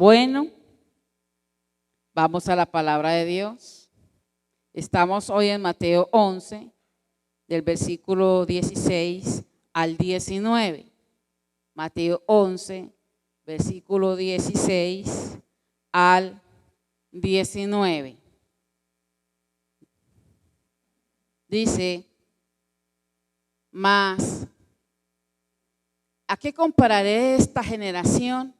Bueno, vamos a la palabra de Dios. Estamos hoy en Mateo 11, del versículo 16 al 19. Mateo 11, versículo 16 al 19. Dice, mas, ¿a qué compararé esta generación?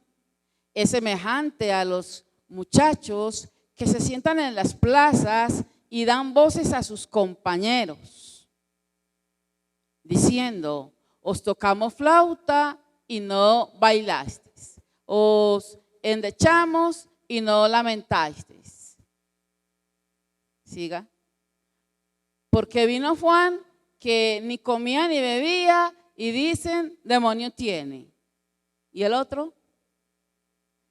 Es semejante a los muchachos que se sientan en las plazas y dan voces a sus compañeros, diciendo, os tocamos flauta y no bailasteis, os endechamos y no lamentasteis. Siga. Porque vino Juan que ni comía ni bebía y dicen, demonio tiene. ¿Y el otro?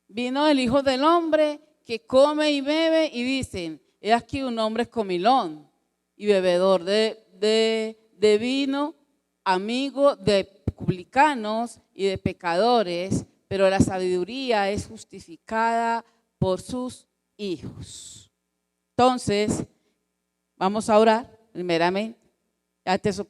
Vino el Hijo del Hombre que come y bebe y dicen, he aquí un hombre comilón y bebedor de vino, amigo de publicanos y de pecadores, pero la sabiduría es justificada por sus hijos. Entonces, vamos a orar primeramente.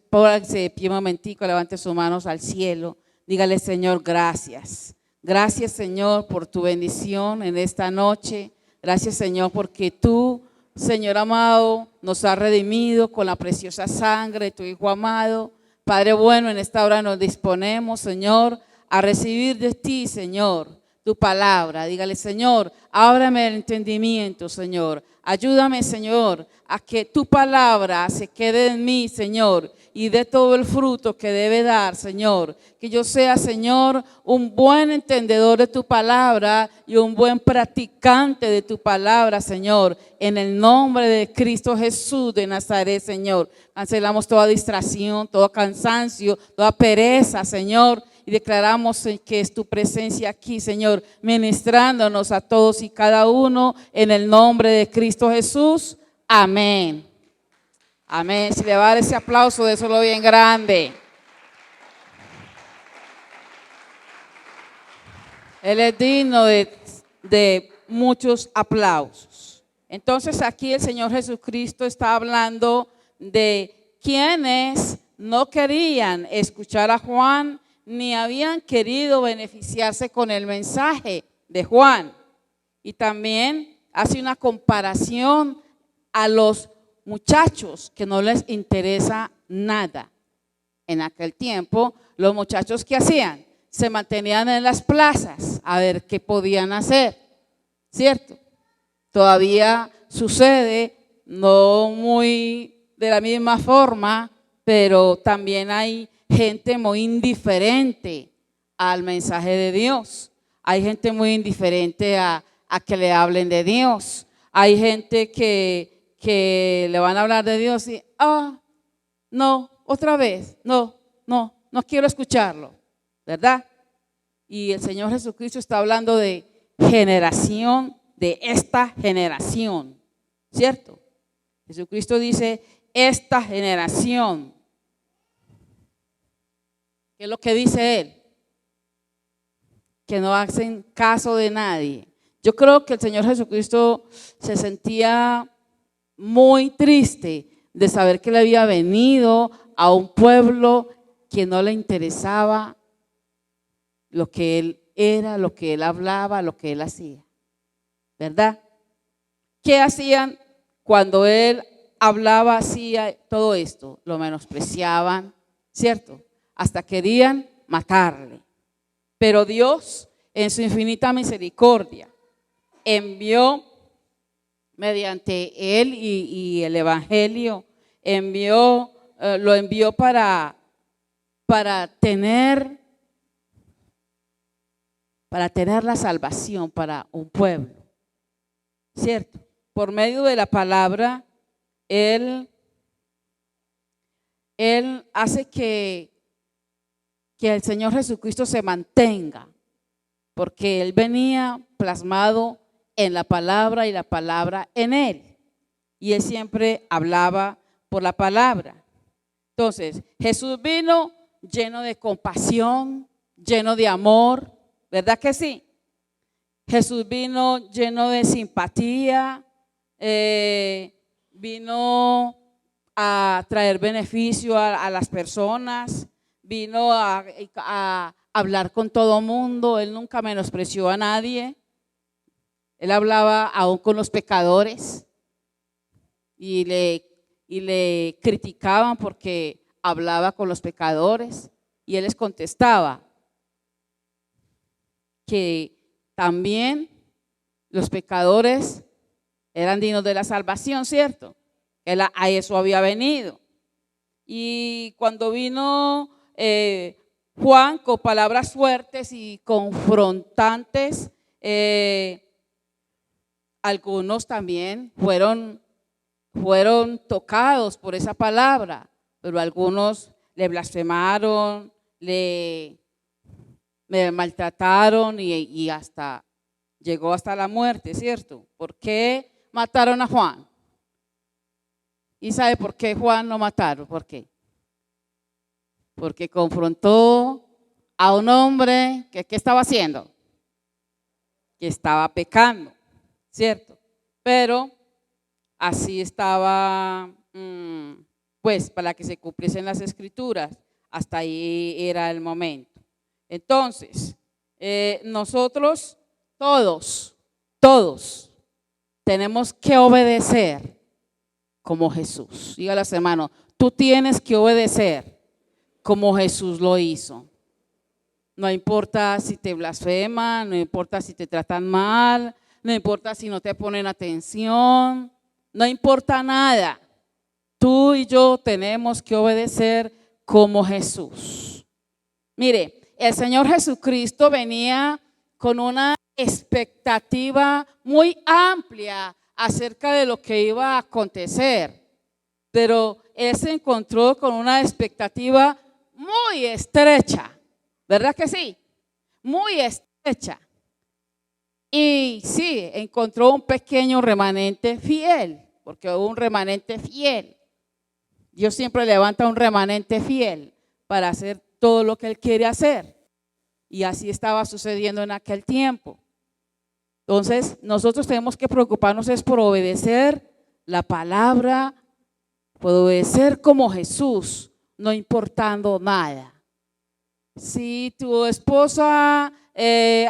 Póngase de pie un momentico, levante sus manos al cielo, dígale, Señor, gracias. Gracias, Señor, por tu bendición en esta noche. Gracias, Señor, porque tú, Señor amado, nos has redimido con la preciosa sangre de tu Hijo amado. Padre bueno, en esta hora nos disponemos, Señor, a recibir de ti, Señor, tu palabra. Dígale, Señor, ábrame el entendimiento, Señor. Ayúdame, Señor, a que tu palabra se quede en mí, Señor, y dé todo el fruto que debe dar, Señor. Que yo sea, Señor, un buen entendedor de tu palabra y un buen practicante de tu palabra, Señor. En el nombre de Cristo Jesús de Nazaret, Señor. Cancelamos toda distracción, todo cansancio, toda pereza, Señor. Y declaramos que es tu presencia aquí, Señor, ministrándonos a todos y cada uno en el nombre de Cristo Jesús. Amén. Amén. Si le va a dar ese aplauso, déselo bien grande. Él es digno de muchos aplausos. Entonces aquí el Señor Jesucristo está hablando de quienes no querían escuchar a Juan ni habían querido beneficiarse con el mensaje de Juan. Y también hace una comparación a los muchachos que no les interesa nada. En aquel tiempo, los muchachos, ¿qué hacían? Se mantenían en las plazas a ver qué podían hacer, ¿cierto? Todavía sucede, no muy de la misma forma, pero también hay gente muy indiferente al mensaje de Dios. Hay gente muy indiferente a que le hablen de Dios. Hay gente que le van a hablar de Dios y, no, otra vez, no quiero escucharlo, ¿verdad? Y el Señor Jesucristo está hablando de generación, de esta generación, ¿cierto? Jesucristo dice, esta generación. ¿Qué es lo que dice Él? Que no hacen caso de nadie. Yo creo que el Señor Jesucristo se sentía muy triste de saber que le había venido a un pueblo que no le interesaba lo que Él era, lo que Él hablaba, lo que Él hacía, ¿verdad? ¿Qué hacían cuando Él hablaba, hacía todo esto? Lo menospreciaban, ¿cierto? Hasta querían matarle. Pero Dios, en su infinita misericordia, envió mediante Él y el Evangelio, lo envió para tener la salvación para un pueblo, ¿cierto? Por medio de la palabra, Él hace que el Señor Jesucristo se mantenga, porque Él venía plasmado en la palabra y la palabra en Él. Y Él siempre hablaba por la palabra. Entonces, Jesús vino lleno de compasión, lleno de amor, ¿verdad que sí? Jesús vino lleno de simpatía, vino a traer beneficio a las personas, vino a hablar con todo mundo. Él nunca menospreció a nadie. Él hablaba aún con los pecadores y le criticaban porque hablaba con los pecadores, y él les contestaba que también los pecadores eran dignos de la salvación, ¿cierto? Él a eso había venido. Y cuando vino Juan con palabras fuertes y confrontantes, algunos también fueron tocados por esa palabra, pero algunos le blasfemaron, le maltrataron y hasta llegó hasta la muerte, ¿cierto? ¿Por qué mataron a Juan? ¿Y sabe por qué Juan lo mataron? ¿Por qué? Porque confrontó a un hombre que ¿qué estaba haciendo? Que estaba pecando, ¿cierto? Pero así estaba, pues para que se cumpliesen las escrituras, hasta ahí era el momento. Entonces, nosotros todos tenemos que obedecer como Jesús. Dígale a su hermano, tú tienes que obedecer como Jesús lo hizo. No importa si te blasfeman, no importa si te tratan mal, no importa si no te ponen atención, no importa nada. Tú y yo tenemos que obedecer como Jesús. Mire, el Señor Jesucristo venía con una expectativa muy amplia acerca de lo que iba a acontecer, pero Él se encontró con una expectativa muy estrecha, ¿verdad que sí? Muy estrecha. Y sí, encontró un pequeño remanente fiel, porque hubo un remanente fiel. Dios siempre levanta un remanente fiel para hacer todo lo que Él quiere hacer. Y así estaba sucediendo en aquel tiempo. Entonces, nosotros tenemos que preocuparnos es por obedecer la palabra, por obedecer como Jesús, no importando nada. Si tu esposa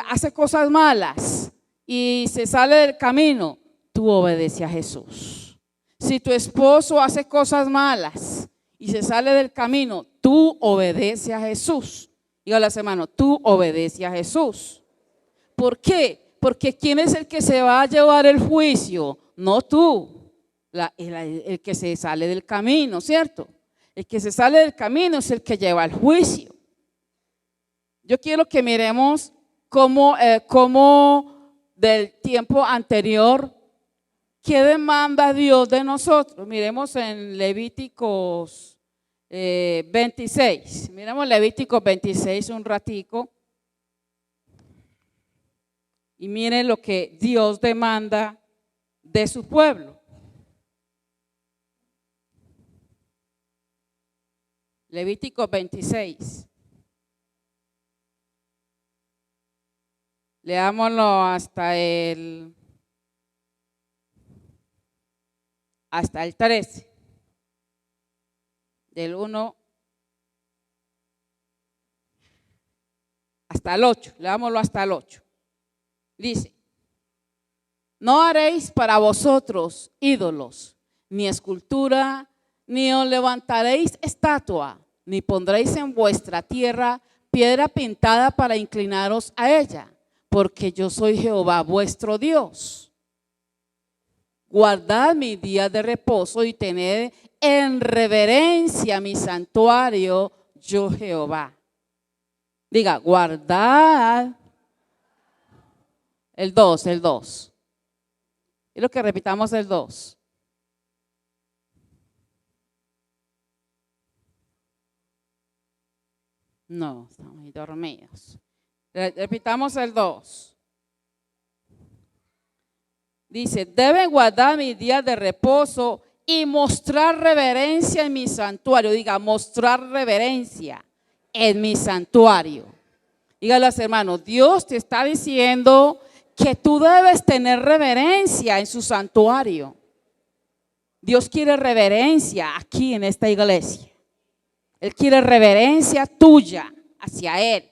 hace cosas malas y se sale del camino, tú obedece a Jesús. Si tu esposo hace cosas malas y se sale del camino, tú obedece a Jesús. Dígale a su hermano, tú obedece a Jesús. ¿Por qué? Porque ¿quién es el que se va a llevar el juicio? No tú, el que se sale del camino, ¿cierto? El que se sale del camino es el que lleva el juicio. Yo quiero que miremos cómo del tiempo anterior, ¿qué demanda Dios de nosotros? Miremos en Levíticos 26. Miremos Levíticos 26 un ratico. Y miren lo que Dios demanda de su pueblo. Levítico 26. Leámoslo hasta el 13. Del 1 hasta el 8. Leámoslo hasta el 8. Dice, no haréis para vosotros ídolos, ni escultura, ni os levantaréis estatua, ni pondréis en vuestra tierra piedra pintada para inclinaros a ella, porque yo soy Jehová vuestro Dios. Guardad mis días de reposo y tened en reverencia mi santuario, yo Jehová. Diga, guardad. El 2. Quiero que repitamos el 2. No, estamos muy dormidos. Repitamos el 2. Dice, deben guardar mis días de reposo y mostrar reverencia en mi santuario. Diga, mostrar reverencia en mi santuario. Dígale a los hermanos, Dios te está diciendo que tú debes tener reverencia en su santuario. Dios quiere reverencia aquí en esta iglesia. Él quiere reverencia tuya hacia Él.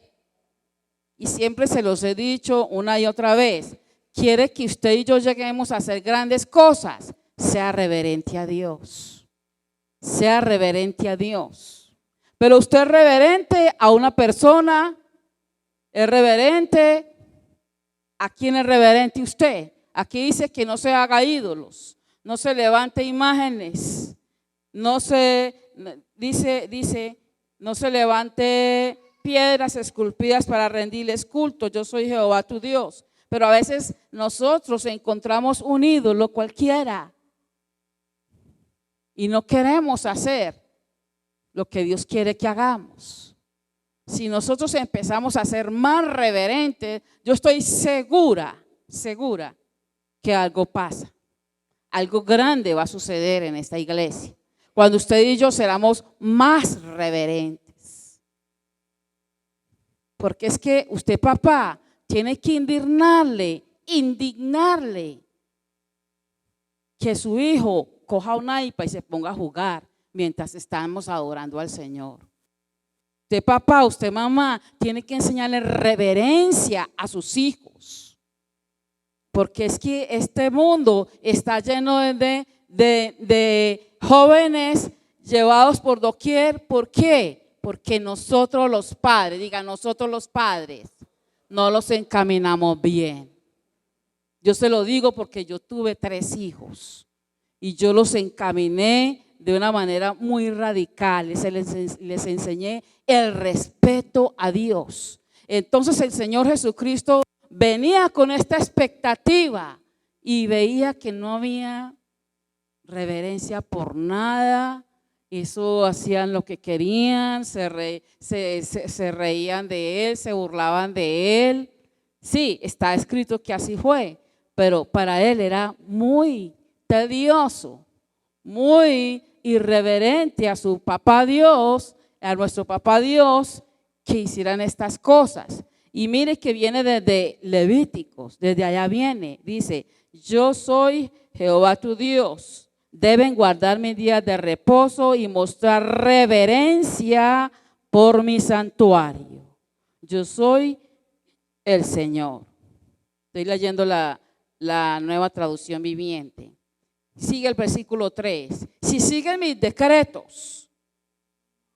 Y siempre se los he dicho una y otra vez. Quiere que usted y yo lleguemos a hacer grandes cosas. Sea reverente a Dios. Sea reverente a Dios. Pero usted es reverente a una persona. Es reverente. ¿A quién es reverente usted? Aquí dice que no se haga ídolos. No se levante imágenes. No se levante piedras esculpidas para rendirles culto. Yo soy Jehová tu Dios. Pero a veces nosotros encontramos un ídolo cualquiera y no queremos hacer lo que Dios quiere que hagamos. Si nosotros empezamos a ser más reverentes, yo estoy segura que algo pasa. Algo grande va a suceder en esta iglesia. Cuando usted y yo seramos más reverentes. Porque es que usted, papá, tiene que indignarle que su hijo coja una iPad y se ponga a jugar mientras estamos adorando al Señor. Usted, papá, usted, mamá, tiene que enseñarle reverencia a sus hijos. Porque es que este mundo está lleno de jóvenes llevados por doquier. ¿Por qué? Porque nosotros los padres, no los encaminamos bien. Yo se lo digo porque yo tuve 3 hijos y yo los encaminé de una manera muy radical. Les enseñé el respeto a Dios. Entonces el Señor Jesucristo venía con esta expectativa y veía que no había reverencia por nada. Eso hacían lo que querían, se reían de él, se burlaban de él. Sí, está escrito que así fue, pero para él era muy tedioso, muy irreverente a su papá Dios, a nuestro papá Dios, que hicieran estas cosas. Y mire que viene desde Levíticos, desde allá viene, dice: yo soy Jehová tu Dios. Deben guardar mis días de reposo y mostrar reverencia por mi santuario. Yo soy el Señor. Estoy leyendo la Nueva Traducción Viviente. Sigue el versículo 3. Si siguen mis decretos,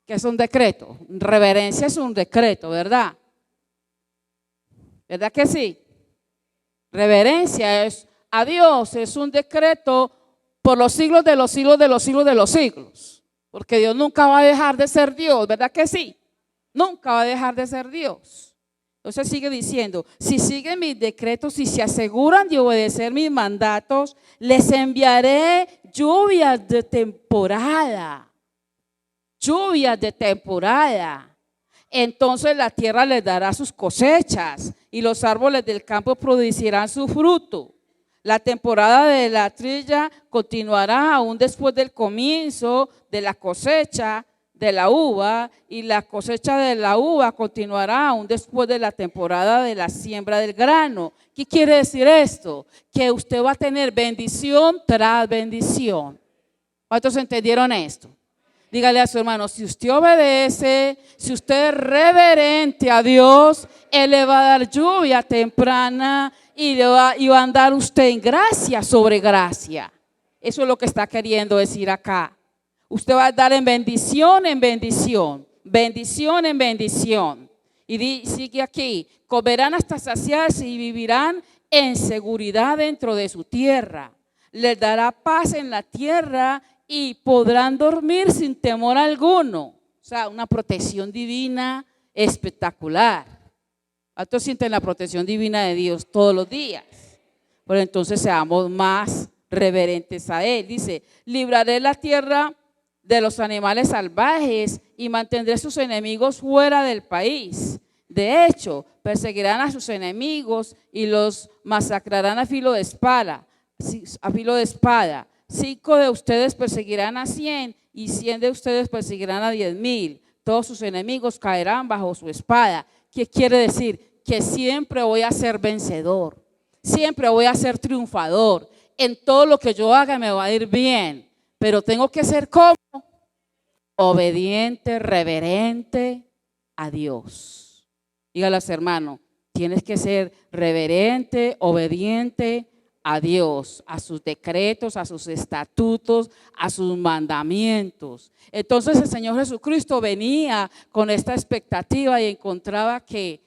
¿qué es un decreto? Reverencia es un decreto, ¿verdad? ¿Verdad que sí? Reverencia es a Dios, es un decreto por los siglos de los siglos de los siglos de los siglos. Porque Dios nunca va a dejar de ser Dios, ¿verdad que sí? Nunca va a dejar de ser Dios. Entonces sigue diciendo: si siguen mis decretos y se aseguran de obedecer mis mandatos, les enviaré lluvias de temporada. Lluvias de temporada. Entonces la tierra les dará sus cosechas y los árboles del campo producirán su fruto. La temporada de la trilla continuará aún después del comienzo de la cosecha de la uva, y la cosecha de la uva continuará aún después de la temporada de la siembra del grano. ¿Qué quiere decir esto? Que usted va a tener bendición tras bendición. ¿Cuántos entendieron esto? Dígale a su hermano: si usted obedece, si usted es reverente a Dios, Él le va a dar lluvia temprana y va a andar usted en gracia sobre gracia. Eso es lo que está queriendo decir acá. Usted va a dar en bendición en bendición, bendición en bendición. Y sigue aquí: comerán hasta saciarse y vivirán en seguridad dentro de su tierra. Les dará paz en la tierra y podrán dormir sin temor alguno. O sea, una protección divina espectacular. ¿Cuántos sienten la protección divina de Dios todos los días? Pero entonces seamos más reverentes a Él. Dice: libraré la tierra de los animales salvajes y mantendré sus enemigos fuera del país. De hecho, perseguirán a sus enemigos y los masacrarán a filo de espada. 5 de ustedes perseguirán a 100 y 100 de ustedes perseguirán a 10,000. Todos sus enemigos caerán bajo su espada. ¿Qué quiere decir? Que siempre voy a ser vencedor. siempre voy a ser triunfador. En todo lo que yo haga me va a ir bien, pero tengo que ser como obediente, reverente a Dios. Dígale a su hermano, tienes que ser reverente, obediente a Dios, a sus decretos, a sus estatutos, a sus mandamientos. Entonces el Señor Jesucristo venía con esta expectativa y encontraba que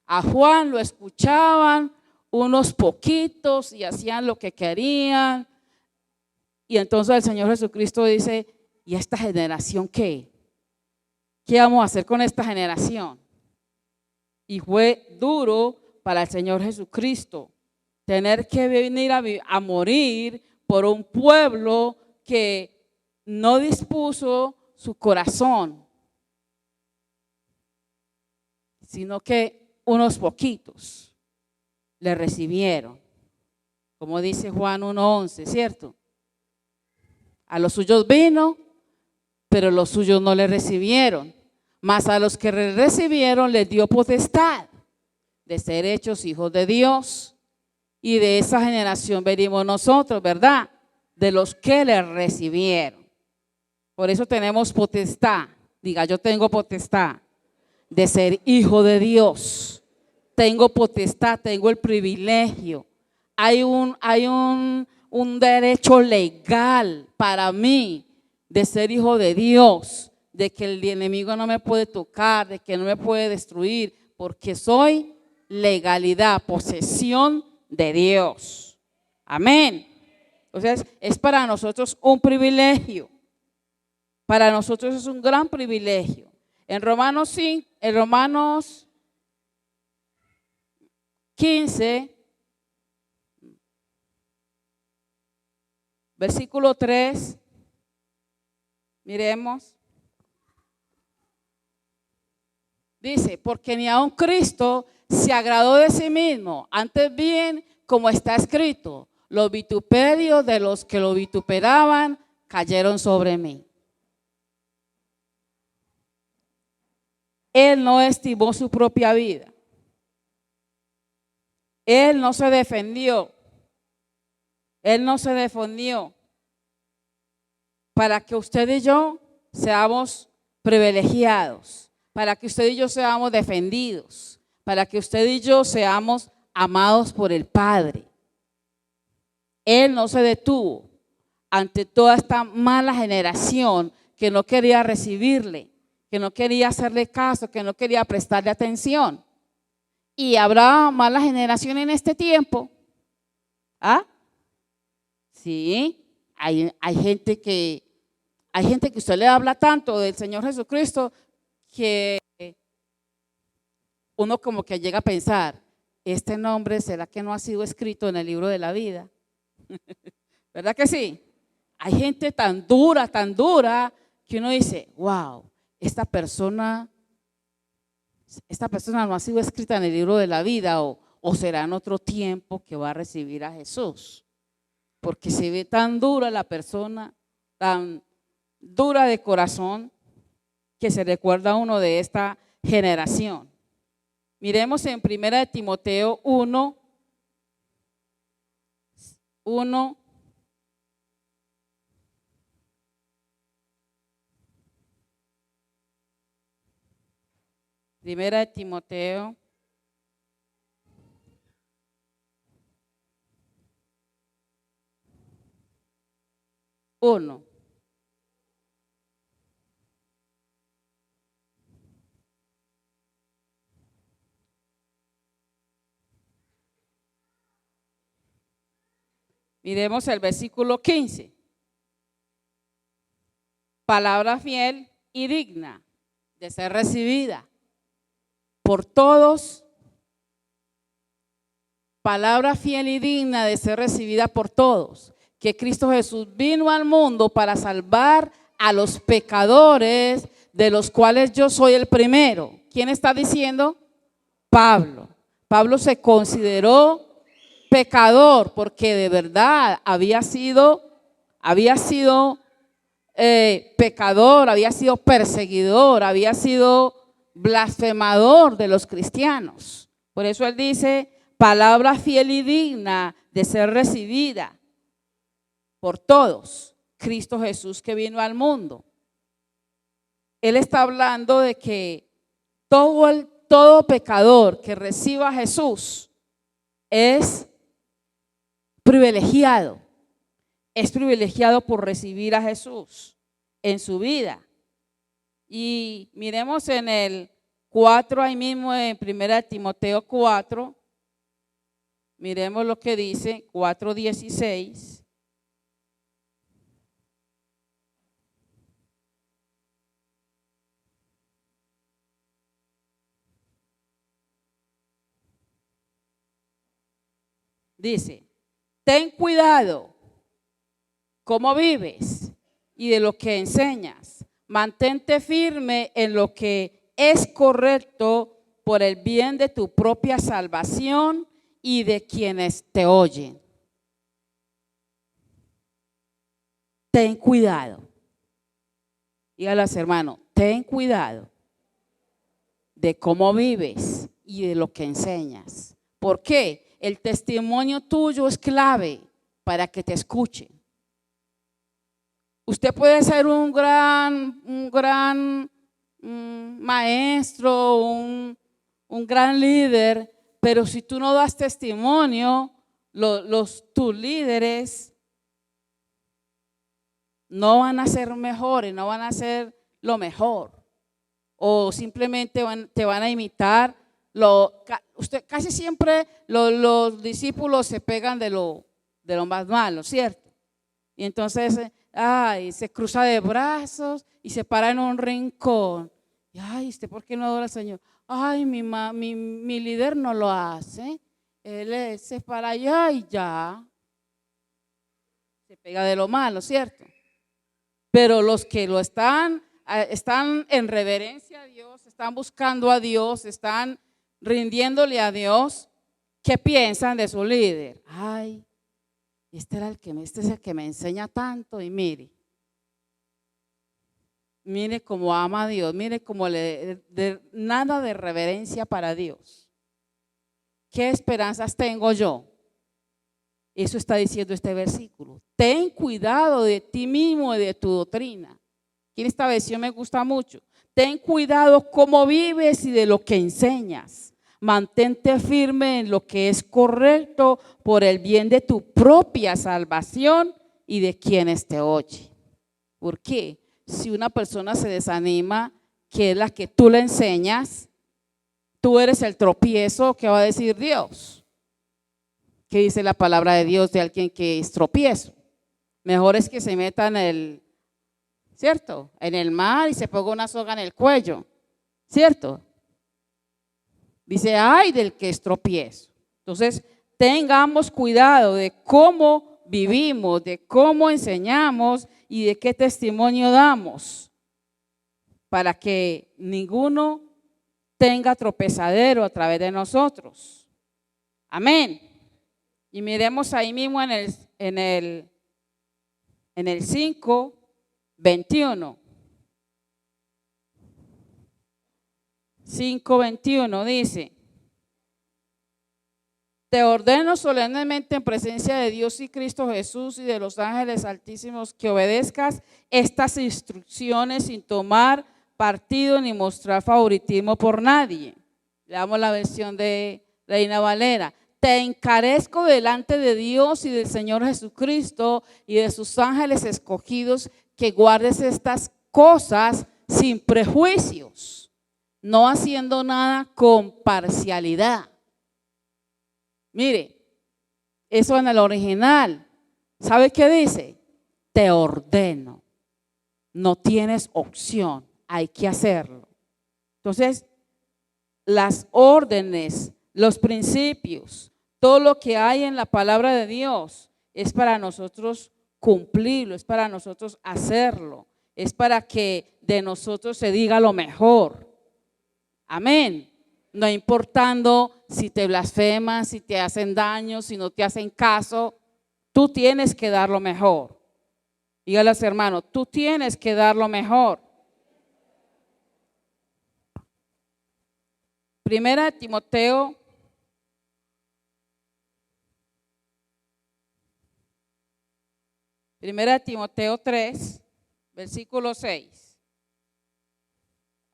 a Juan lo escuchaban unos poquitos y hacían lo que querían. Y entonces el Señor Jesucristo dice, ¿y esta generación qué? ¿Qué vamos a hacer con esta generación? Y fue duro para el Señor Jesucristo tener que venir a morir por un pueblo que no dispuso su corazón, sino que unos poquitos le recibieron. Como dice Juan 1:11, ¿cierto? A los suyos vino, pero los suyos no le recibieron. Mas a los que le recibieron les dio potestad de ser hechos hijos de Dios. Y de esa generación venimos nosotros, ¿verdad? De los que le recibieron. Por eso tenemos potestad. Diga, yo tengo potestad de ser hijo de Dios. Tengo potestad, tengo el privilegio. Hay un derecho legal para mí de ser hijo de Dios, de que el enemigo no me puede tocar, de que no me puede destruir, porque soy legalidad, posesión de Dios. Amén. Entonces es para nosotros un privilegio. Para nosotros es un gran privilegio. En Romanos 15, versículo 3, miremos. Dice, porque ni aun Cristo se agradó de sí mismo, antes bien, como está escrito, los vituperios de los que lo vituperaban cayeron sobre mí. Él no estimó su propia vida. Él no se defendió. Él no se defendió para que usted y yo seamos privilegiados, para que usted y yo seamos defendidos, para que usted y yo seamos amados por el Padre. Él no se detuvo ante toda esta mala generación que no quería recibirle, que no quería hacerle caso, que no quería prestarle atención. Y habrá mala generación en este tiempo. ¿Ah? Sí, hay gente que usted le habla tanto del Señor Jesucristo que uno como que llega a pensar, este nombre ¿será que no ha sido escrito en el libro de la vida? ¿Verdad que sí? Hay gente tan dura que uno dice, wow, esta persona no ha sido escrita en el libro de la vida o será en otro tiempo que va a recibir a Jesús. Porque se ve tan dura la persona, tan dura de corazón, que se recuerda a uno de esta generación. Miremos en 1 Timoteo 1. Primera de Timoteo 1. Miremos el versículo 15. Palabra fiel y digna de ser recibida por todos. Palabra fiel y digna de ser recibida por todos. Que Cristo Jesús vino al mundo para salvar a los pecadores, de los cuales yo soy el primero. ¿Quién está diciendo? Pablo. Pablo se consideró pecador porque de verdad había sido pecador, había sido perseguidor, había sido blasfemador de los cristianos. Por eso él dice, palabra fiel y digna de ser recibida por todos. Cristo Jesús que vino al mundo. Él está hablando de que todo pecador que reciba a Jesús es privilegiado por recibir a Jesús en su vida. Y miremos en el 4, ahí mismo en 1 Timoteo 4, miremos lo que dice, 4:16. Dice, ten cuidado cómo vives y de lo que enseñas. Mantente firme en lo que es correcto por el bien de tu propia salvación y de quienes te oyen. Ten cuidado. Dígale a los hermanos, ten cuidado de cómo vives y de lo que enseñas. ¿Por qué? El testimonio tuyo es clave para que te escuchen. Usted puede ser un gran maestro, un gran líder, pero si tú no das testimonio, tus líderes no van a ser mejores, no van a ser lo mejor, o simplemente te van a imitar. Casi siempre los discípulos se pegan de lo más malo, ¿cierto? Y entonces, se cruza de brazos y se para en un rincón. Y, ¿usted por qué no adora al Señor? Mi líder no lo hace. Él se para allá y ya. Se pega de lo malo, ¿cierto? Pero los que lo están en reverencia a Dios, están buscando a Dios, están rindiéndole a Dios, ¿qué piensan de su líder? Este es el que me enseña tanto, y mire cómo ama a Dios, mire cómo nada de reverencia para Dios. ¿Qué esperanzas tengo yo? Eso está diciendo este versículo. Ten cuidado de ti mismo y de tu doctrina. Y en esta versión me gusta mucho. Ten cuidado cómo vives y de lo que enseñas. Mantente firme en lo que es correcto por el bien de tu propia salvación y de quienes te oyen. ¿Por qué? Si una persona se desanima, que es la que tú le enseñas, tú eres el tropiezo, ¿qué va a decir Dios? ¿Qué dice la palabra de Dios de alguien que es tropiezo? Mejor es que se meta ¿cierto? En el mar y se ponga una soga en el cuello, ¿cierto? Dice, ay del que es tropiezo. Entonces, tengamos cuidado de cómo vivimos, de cómo enseñamos y de qué testimonio damos, para que ninguno tenga tropezadero a través de nosotros. Amén. Y miremos ahí mismo en el 5:21. 5:21 dice: te ordeno solemnemente en presencia de Dios y Cristo Jesús y de los ángeles altísimos que obedezcas estas instrucciones sin tomar partido ni mostrar favoritismo por nadie. Le damos la versión de Reina Valera. Te encarezco delante de Dios y del Señor Jesucristo y de sus ángeles escogidos que guardes estas cosas sin prejuicios, no haciendo nada con parcialidad. Mire, eso en el original, ¿sabe qué dice? Te ordeno, no tienes opción, hay que hacerlo. Entonces, las órdenes, los principios, todo lo que hay en la palabra de Dios es para nosotros cumplirlo, es para nosotros hacerlo, es para que de nosotros se diga lo mejor. Amén. No importando si te blasfeman, si te hacen daño, si no te hacen caso, tú tienes que dar lo mejor. Dígale a los hermanos, tú tienes que dar lo mejor. 1 Timoteo Primera Timoteo 3, versículo 6.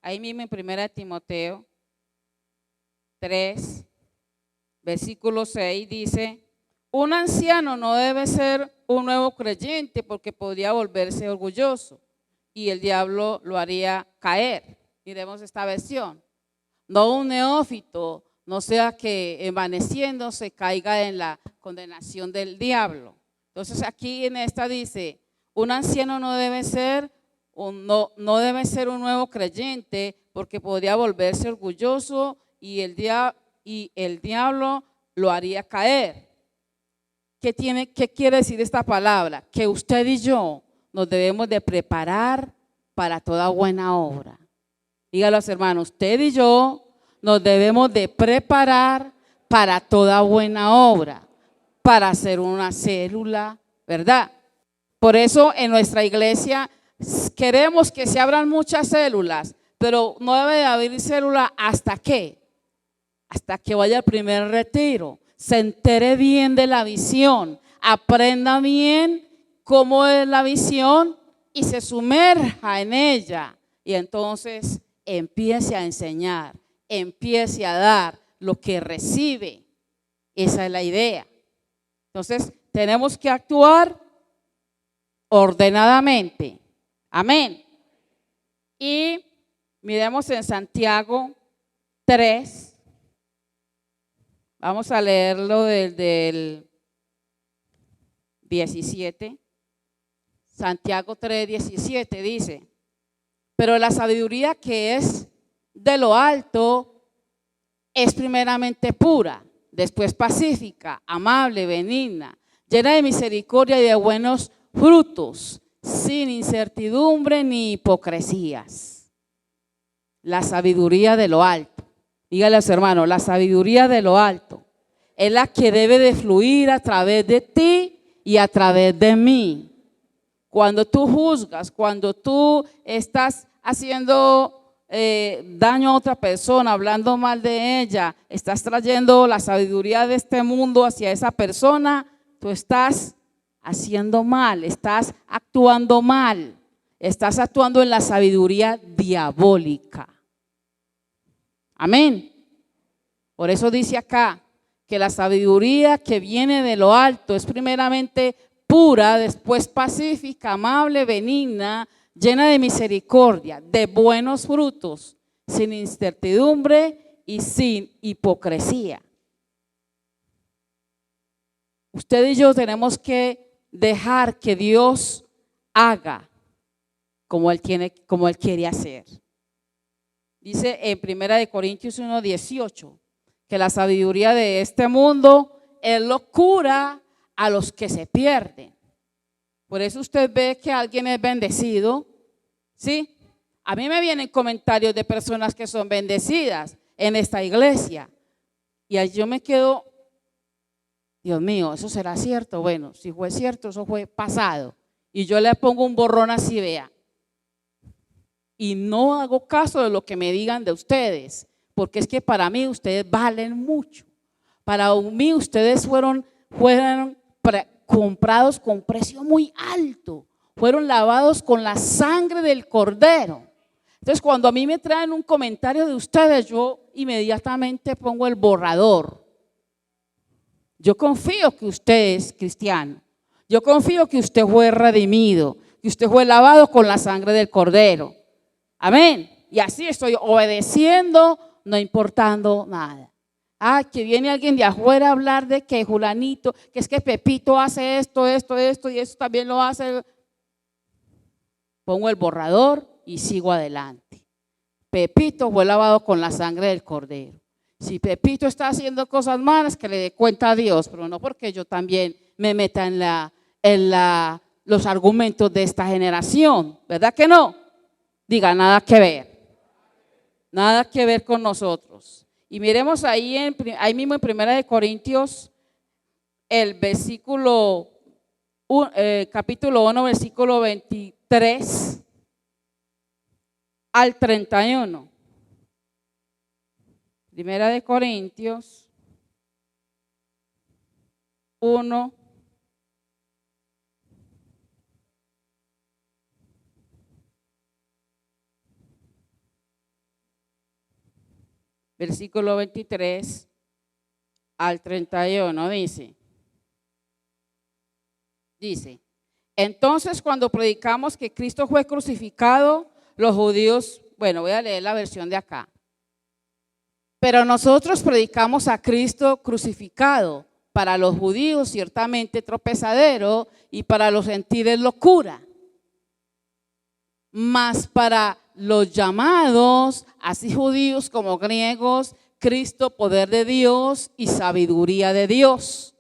Ahí mismo en Primera Timoteo 3, versículo 6 dice: un anciano no debe ser un nuevo creyente porque podría volverse orgulloso y el diablo lo haría caer. Miremos esta versión. No un neófito, no sea que envaneciéndose caiga en la condenación del diablo. Entonces aquí en esta dice: un anciano no debe ser no debe ser un nuevo creyente porque podría volverse orgulloso y el diablo lo haría caer. ¿Qué quiere decir esta palabra? Que usted y yo nos debemos de preparar para toda buena obra. Dígalo a los hermanos, usted y yo nos debemos de preparar para toda buena obra, para hacer una célula, ¿verdad? Por eso en nuestra iglesia queremos que se abran muchas células, pero no debe de abrir célula hasta qué, hasta que vaya al primer retiro, se entere bien de la visión, aprenda bien cómo es la visión y se sumerja en ella y entonces empiece a enseñar, empiece a dar lo que recibe. Esa es la idea. Entonces tenemos que actuar ordenadamente. Amén. Y miremos en Santiago 3. Vamos a leerlo desde el 17. Santiago 3, 17 dice: pero la sabiduría que es de lo alto es primeramente pura, después pacífica, amable, benigna, llena de misericordia y de buenos frutos, sin incertidumbre ni hipocresías. La sabiduría de lo alto. Dígale a los hermanos, la sabiduría de lo alto es la que debe de fluir a través de ti y a través de mí. Cuando tú juzgas, cuando tú estás haciendo daño a otra persona, hablando mal de ella, estás trayendo la sabiduría de este mundo hacia esa persona, tú estás haciendo mal, estás actuando mal, estás actuando en la sabiduría diabólica. Amén. Por eso dice acá que la sabiduría que viene de lo alto es primeramente pura, después pacífica, amable, benigna, llena de misericordia, de buenos frutos, sin incertidumbre y sin hipocresía. Usted y yo tenemos que dejar que Dios haga como Él quiere hacer. Dice en 1 Corintios 1:18 que la sabiduría de este mundo es locura a los que se pierden. Por eso usted ve que alguien es bendecido, ¿sí? A mí me vienen comentarios de personas que son bendecidas en esta iglesia y ahí yo me quedo, Dios mío, ¿eso será cierto? Bueno, si fue cierto, eso fue pasado. Y yo le pongo un borrón así, vea. Y no hago caso de lo que me digan de ustedes, porque es que para mí ustedes valen mucho. Para mí ustedes fueron comprados con precio muy alto, fueron lavados con la sangre del cordero. Entonces cuando a mí me traen un comentario de ustedes, yo inmediatamente pongo el borrador. Yo confío que usted es cristiano, yo confío que usted fue redimido, que usted fue lavado con la sangre del cordero. Amén. Y así estoy obedeciendo, no importando nada. Que viene alguien de afuera a hablar de que Julanito, que es que Pepito hace esto y eso también lo hace. Pongo el borrador y sigo adelante. Pepito fue lavado con la sangre del cordero. Si Pepito está haciendo cosas malas, que le dé cuenta a Dios, pero no porque yo también me meta en los argumentos de esta generación. ¿Verdad que no? Diga, nada que ver con nosotros. Y miremos ahí mismo en 1 Corintios, el versículo, capítulo 1, versículo 23 al 31. 1 Corintios 1, versículo 23 al 31, dice, entonces cuando predicamos que Cristo fue crucificado, los judíos, bueno, voy a leer la versión de acá. Pero nosotros predicamos a Cristo crucificado, para los judíos ciertamente tropezadero y para los gentiles locura. Mas para los llamados, así judíos como griegos, Cristo poder de Dios y sabiduría de Dios.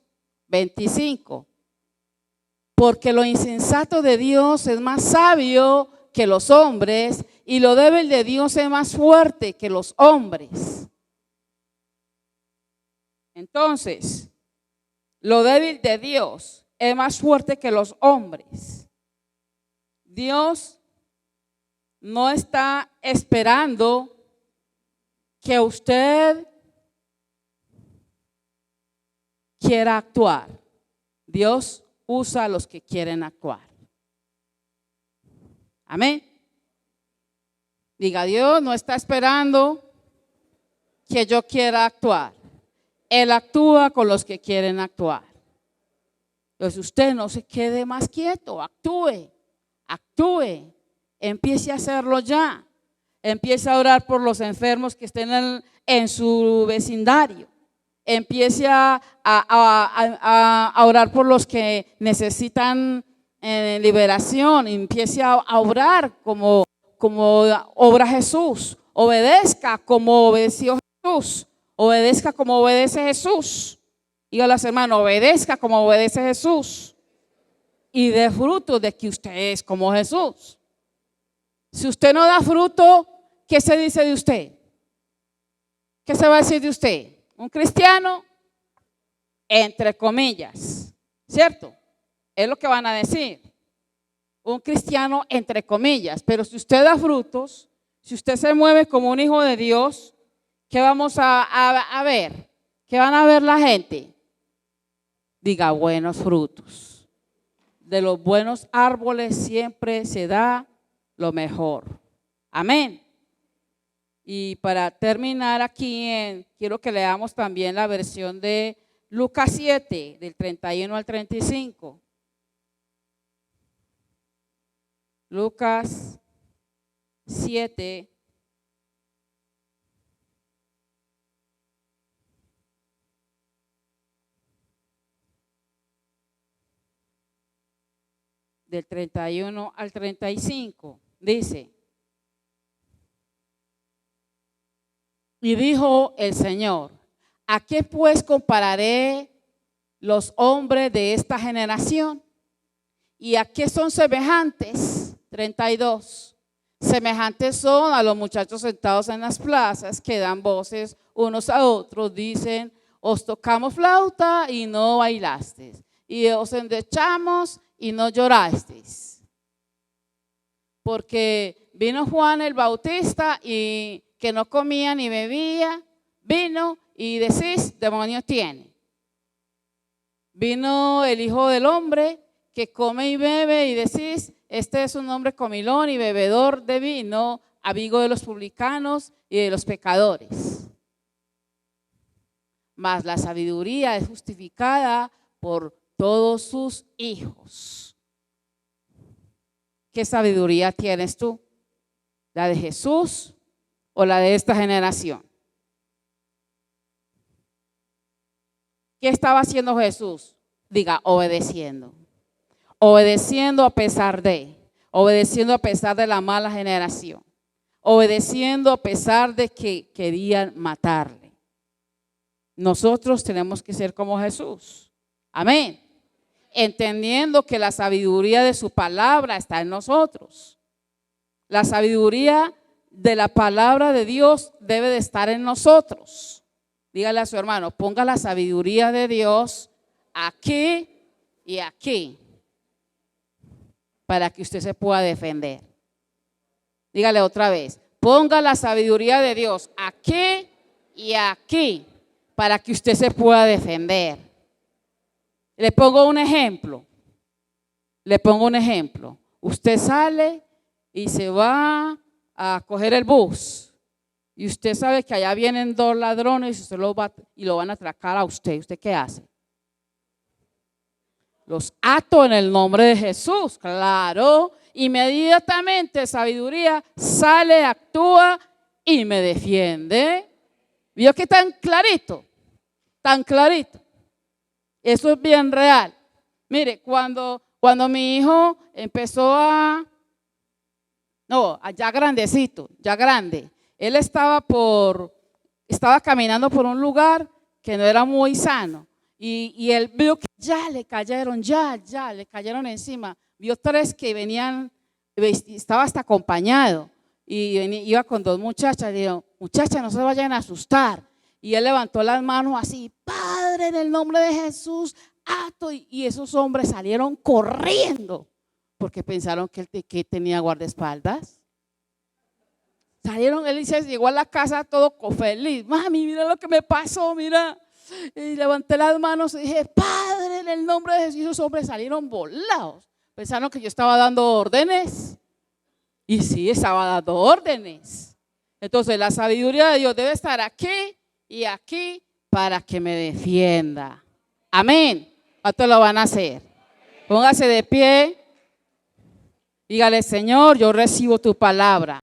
25. Porque lo insensato de Dios es más sabio que los hombres y lo débil de Dios es más fuerte que los hombres. Entonces, lo débil de Dios es más fuerte que los hombres. Dios no está esperando que usted quiera actuar. Dios usa a los que quieren actuar. Amén. Diga, Dios no está esperando que yo quiera actuar. Él actúa con los que quieren actuar. Entonces usted no se quede más quieto, actúe, empiece a hacerlo ya. Empiece a orar por los enfermos que estén en su vecindario. Empiece a orar por los que necesitan liberación. Empiece a orar como obra Jesús. Obedezca como obedeció Jesús. Obedezca como obedece Jesús. Dígale a los hermanos, obedezca como obedece Jesús. Y dé fruto de que usted es como Jesús. Si usted no da fruto, ¿qué se dice de usted? ¿Qué se va a decir de usted? Un cristiano, entre comillas, ¿cierto? Es lo que van a decir. Un cristiano, entre comillas. Pero si usted da frutos, si usted se mueve como un hijo de Dios, ¿qué vamos a ver? ¿Qué van a ver la gente? Diga, buenos frutos. De los buenos árboles siempre se da lo mejor. Amén. Y para terminar aquí, quiero que leamos también la versión de Lucas 7, del 31 al 35. Lucas 7. Del 31 al 35, dice, y dijo el Señor, ¿a qué pues compararé los hombres de esta generación? ¿Y a qué son semejantes? 32. Semejantes son a los muchachos sentados en las plazas que dan voces unos a otros, dicen, os tocamos flauta y no bailasteis, y os endechamos y no llorasteis. Porque vino Juan el Bautista y que no comía ni bebía, vino y decís, demonio tiene. Vino el Hijo del Hombre que come y bebe y decís, este es un hombre comilón y bebedor de vino, amigo de los publicanos y de los pecadores. Mas la sabiduría es justificada por todos sus hijos. ¿Qué sabiduría tienes tú? ¿La de Jesús o la de esta generación? ¿Qué estaba haciendo Jesús? Diga, obedeciendo. Obedeciendo a pesar de la mala generación. Obedeciendo a pesar de que querían matarle. Nosotros tenemos que ser como Jesús. Amén. Entendiendo que la sabiduría de su palabra está en nosotros. La sabiduría de la palabra de Dios debe de estar en nosotros. Dígale a su hermano, ponga la sabiduría de Dios aquí y aquí para que usted se pueda defender. Dígale otra vez, ponga la sabiduría de Dios aquí y aquí para que usted se pueda defender. Le pongo un ejemplo. Usted sale y se va a coger el bus y usted sabe que allá vienen dos ladrones y lo van a atracar a usted. ¿Usted qué hace? Los ato en el nombre de Jesús, claro. Inmediatamente sabiduría sale, actúa y me defiende. ¿Vio que tan clarito? Tan clarito. Eso es bien real. Mire, cuando mi hijo empezó ya grandecito, ya grande, él estaba caminando por un lugar que no era muy sano. Y él vio que ya le cayeron encima. Vio tres que venían, estaba hasta acompañado. Y iba con dos muchachas. Le dijo, muchachas, no se vayan a asustar. Y él levantó las manos así, Padre, en el nombre de Jesús, ato. Y esos hombres salieron corriendo porque pensaron que él tenía guardaespaldas. Salieron, él llegó a la casa todo feliz. Mami, mira lo que me pasó, mira. Y levanté las manos y dije, Padre, en el nombre de Jesús. Y esos hombres salieron volados. Pensaron que yo estaba dando órdenes. Y sí, estaba dando órdenes. Entonces la sabiduría de Dios debe estar aquí y aquí para que me defienda. Amén. ¿Cuántos lo van a hacer? Póngase de pie. Dígale, Señor, yo recibo tu palabra.